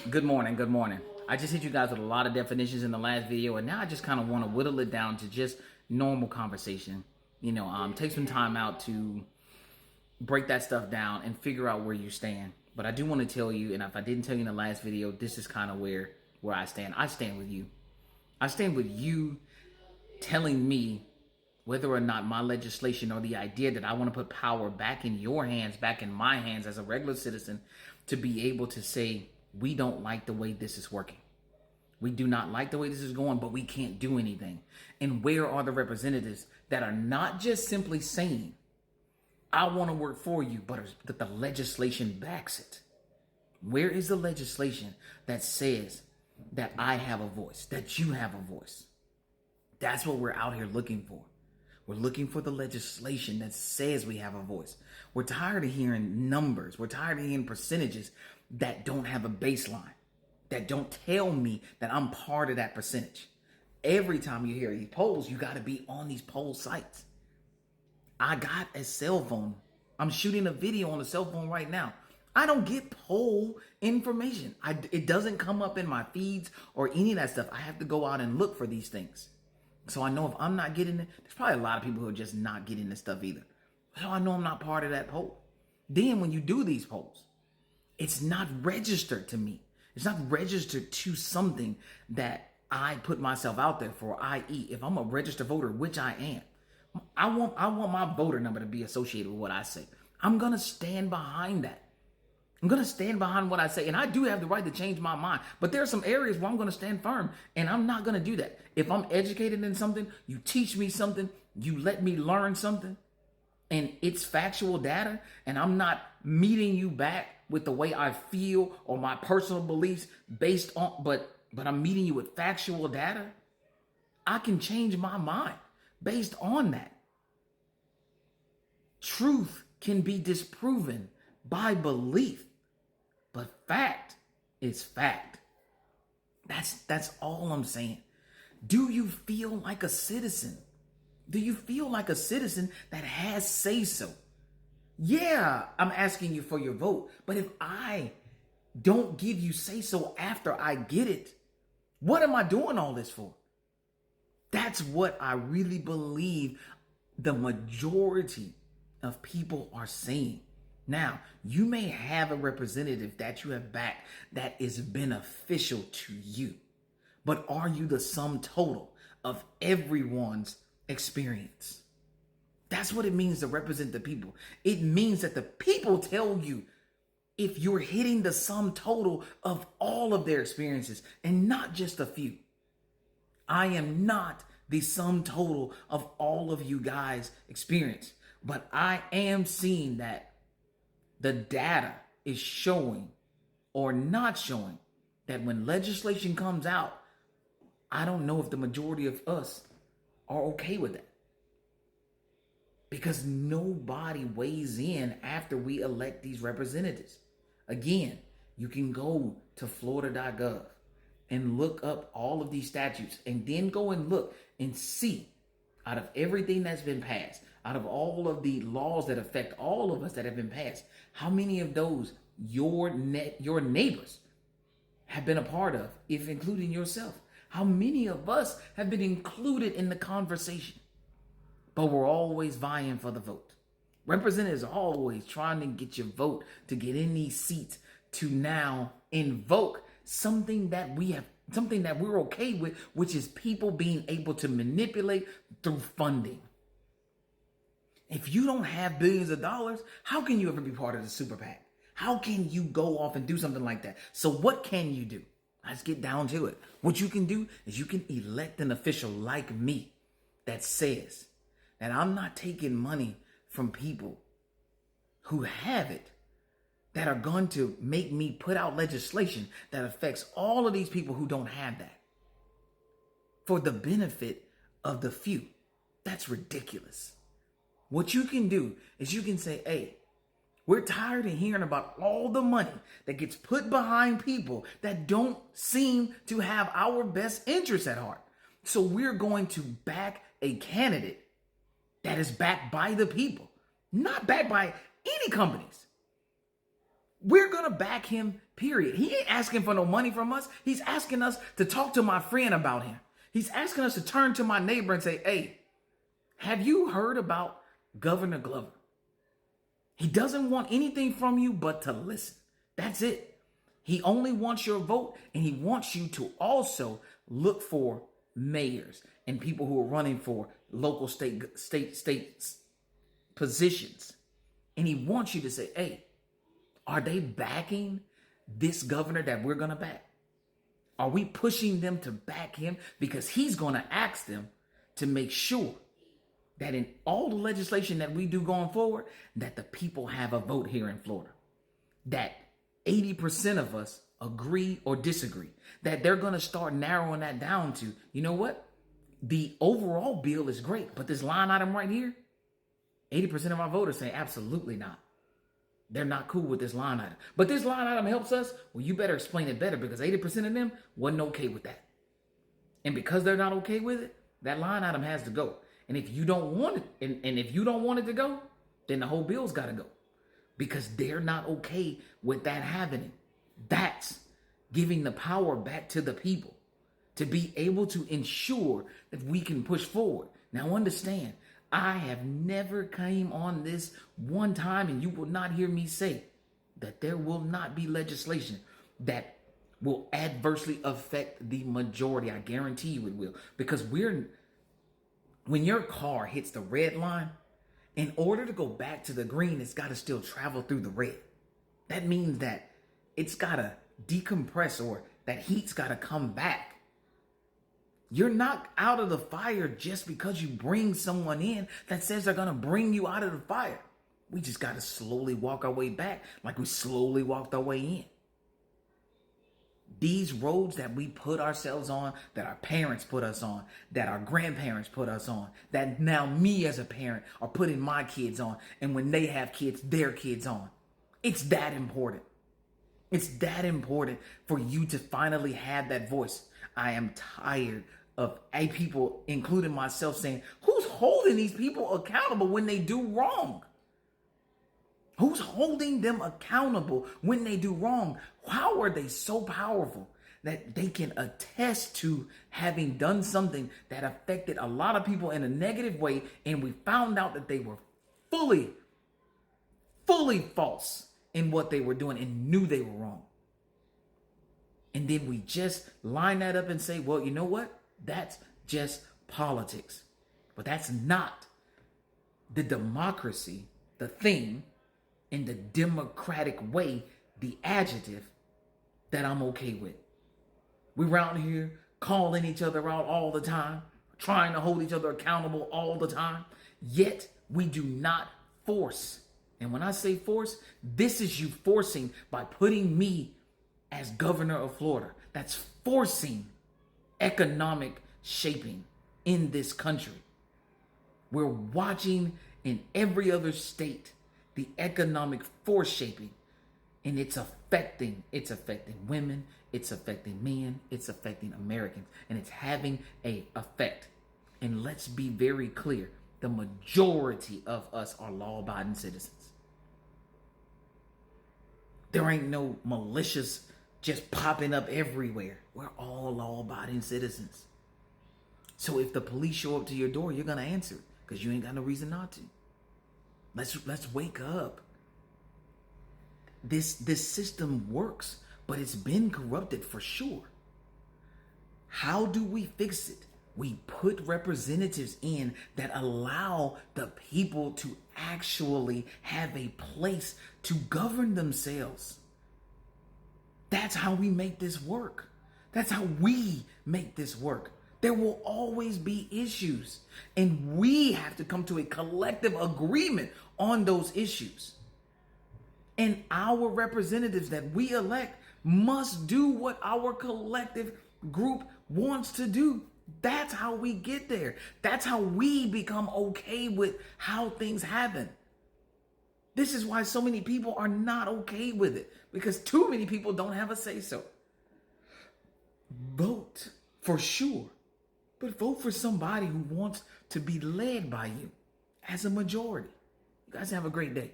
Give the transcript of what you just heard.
Good morning. Good morning. I just hit you guys with a lot of definitions in the last video, and now I just kind of want to whittle it down to just normal conversation. Take some time out to break that stuff down and figure out where you stand. But I do want to tell you, and if I didn't tell you in the last video, this is kind of where I stand. I stand with you. I stand with you telling me whether or not my legislation or the idea that I want to put power back in your hands, back in my hands as a regular citizen, to be able to say, we don't like the way this is working. We do not like the way this is going, but we can't do anything. And where are the representatives that are not just simply saying, I want to work for you, but that the legislation backs it? Where is the legislation that says that I have a voice, that you have a voice? That's what we're out here looking for. We're looking for the legislation that says we have a voice. We're tired of hearing numbers. We're tired of hearing percentages that don't have a baseline, that don't tell me that I'm part of that percentage. Every time you hear these polls, you got to be on these poll sites. I got a cell phone. I'm shooting a video on a cell phone right now. I don't get poll information. It doesn't come up in my feeds or any of that stuff. I have to go out and look for these things. So I know if I'm not getting it, there's probably a lot of people who are just not getting this stuff either. So I know I'm not part of that poll. Then when you do these polls, it's not registered to me. It's not registered to something that I put myself out there for, i.e., if I'm a registered voter, which I am, I want my voter number to be associated with what I say. I'm going to stand behind that. I'm going to stand behind what I say. And I do have the right to change my mind. But there are some areas where I'm going to stand firm. And I'm not going to do that. If I'm educated in something, you teach me something, you let me learn something, and it's factual data, and I'm not meeting you back with the way I feel or my personal beliefs based on, but I'm meeting you with factual data, I can change my mind based on that. Truth can be disproven by belief. But fact is fact. That's all I'm saying. Do you feel like a citizen? Do you feel like a citizen that has say so? Yeah, I'm asking you for your vote. But if I don't give you say so after I get it, what am I doing all this for? That's what I really believe the majority of people are saying. Now, you may have a representative that you have backed that is beneficial to you, but are you the sum total of everyone's experience? That's what it means to represent the people. It means that the people tell you if you're hitting the sum total of all of their experiences and not just a few. I am not the sum total of all of you guys' experience, but I am seeing that the data is showing or not showing that when legislation comes out, I don't know if the majority of us are okay with that. Because nobody weighs in after we elect these representatives. Again, you can go to florida.gov and look up all of these statutes and then go and look and see out of everything that's been passed, out of all of the laws that affect all of us that have been passed, how many of those your neighbors have been a part of, if including yourself? How many of us have been included in the conversation? But we're always vying for the vote. Representatives are always trying to get your vote to get in these seats to now invoke something that we're okay with, which is people being able to manipulate through funding. If you don't have billions of dollars, how can you ever be part of the super PAC? How can you go off and do something like that? So what can you do? Let's get down to it. What you can do is you can elect an official like me that says that I'm not taking money from people who have it, that are going to make me put out legislation that affects all of these people who don't have that for the benefit of the few. That's ridiculous. What you can do is you can say, hey, we're tired of hearing about all the money that gets put behind people that don't seem to have our best interests at heart. So we're going to back a candidate that is backed by the people, not backed by any companies. We're going to back him, period. He ain't asking for no money from us. He's asking us to talk to my friend about him. He's asking us to turn to my neighbor and say, hey, have you heard about Governor Glover? He doesn't want anything from you but to listen. That's it. He only wants your vote, and he wants you to also look for mayors and people who are running for local state positions. And he wants you to say, hey, are they backing this governor that we're going to back? Are we pushing them to back him? Because he's going to ask them to make sure that in all the legislation that we do going forward, that the people have a vote here in Florida. That 80% of us agree or disagree. That they're going to start narrowing that down to, you know what? The overall bill is great, but this line item right here, 80% of our voters say absolutely not. They're not cool with this line item. But this line item helps us. Well, you better explain it better, because 80% of them wasn't okay with that. And because they're not okay with it, that line item has to go. And if you don't want it, and if you don't want it to go, then the whole bill's got to go. Because they're not okay with that happening. That's giving the power back to the people to be able to ensure that we can push forward. Now understand, I have never came on this one time, and you will not hear me say that there will not be legislation that will adversely affect the majority. I guarantee you it will. Because when your car hits the red line, in order to go back to the green, it's got to still travel through the red. That means that it's got to decompress, or that heat's got to come back. You're not out of the fire just because you bring someone in that says they're going to bring you out of the fire. We just got to slowly walk our way back like we slowly walked our way in. These roads that we put ourselves on, that our parents put us on, that our grandparents put us on, that now me as a parent are putting my kids on, and when they have kids, their kids on. It's that important. It's that important for you to finally have that voice. I am tired of people, including myself, saying, who's holding these people accountable when they do wrong? Who's holding them accountable when they do wrong? How are they so powerful that they can attest to having done something that affected a lot of people in a negative way, and we found out that they were fully false in what they were doing and knew they were wrong? And then we just line that up and say, well, you know what? That's just politics. But that's not the democracy, the thing, in the democratic way, the adjective that I'm okay with. We're around here calling each other out all the time, trying to hold each other accountable all the time, yet we do not force. And when I say force, this is you forcing by putting me as governor of Florida. That's forcing economic shaping in this country. We're watching in every other state the economic force shaping, and it's affecting women, it's affecting men, it's affecting Americans, and it's having a effect. And let's be very clear, the majority of us are law-abiding citizens. There ain't no malicious just popping up everywhere. We're all law-abiding citizens. So if the police show up to your door, you're going to answer it, because you ain't got no reason not to. Let's wake up. This system works, but it's been corrupted for sure. How do we fix it? We put representatives in that allow the people to actually have a place to govern themselves. That's how we make this work. That's how we make this work. There will always be issues, and we have to come to a collective agreement on those issues. And our representatives that we elect must do what our collective group wants to do. That's how we get there. That's how we become okay with how things happen. This is why so many people are not okay with it, because too many people don't have a say-so. Vote for sure, but vote for somebody who wants to be led by you as a majority. You guys have a great day.